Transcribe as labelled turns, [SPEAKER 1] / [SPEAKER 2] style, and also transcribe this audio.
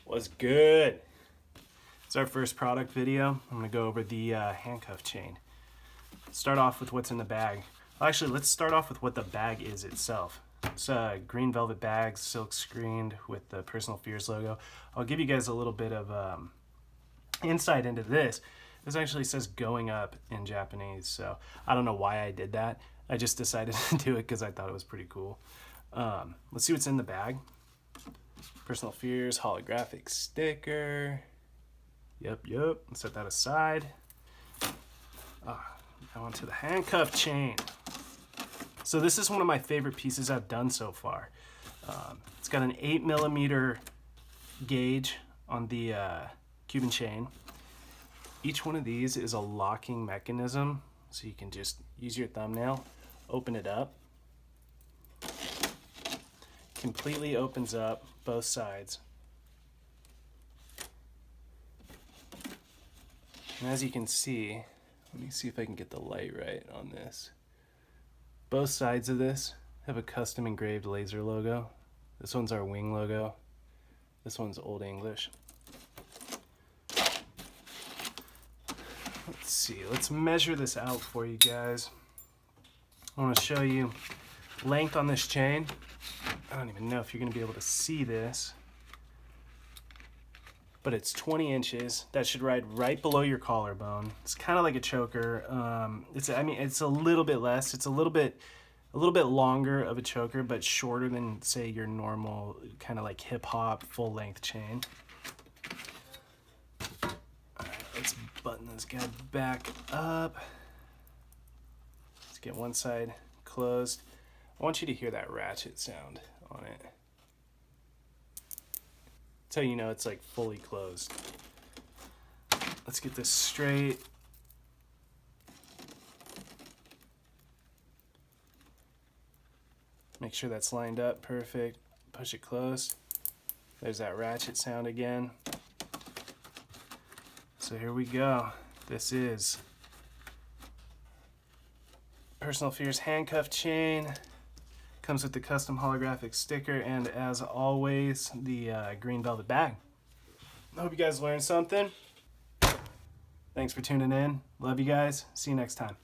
[SPEAKER 1] What's good? It's our first product video. I'm gonna go over the handcuff chain. Start off with what's in the bag. Actually, let's start off with what the bag is itself. It's a green velvet bag, silk screened with the Personal Fears logo. I'll give you guys a little bit of insight into this. This actually says going up in Japanese, so I don't know why I did that. I just decided to do it because I thought it was pretty cool. Let's see what's in the bag. Personal Fears holographic sticker. Yep. Let's set that aside. Now onto the handcuff chain. So this is one of my favorite pieces I've done so far. It's got an 8mm gauge on the Cuban chain. Each one of these is a locking mechanism, so you can just use your thumbnail, open it up. Completely opens up both sides. And as you can see, let me see if I can get the light right on this. Both sides of this have a custom engraved laser logo. This one's our wing logo. This one's Old English. Let's see, let's measure this out for you guys. I want to show you length on this chain. I don't even know if you're going to be able to see this, but it's 20 inches. That should ride right below your collarbone. It's kind of like a choker. It's a little bit less. It's a little bit longer of a choker, but shorter than, say, your normal kind of like hip hop full length chain. All right, let's button this guy back up. Let's get one side closed. I want you to hear that ratchet sound on it. That's how you know it's like fully closed. Let's get this straight. Make sure that's lined up perfect. Push it close. There's that ratchet sound again. So here we go. This is Personal Fears handcuff chain. Comes with the custom holographic sticker and, as always, the green velvet bag. I hope you guys learned something. Thanks for tuning in. Love you guys. See you next time.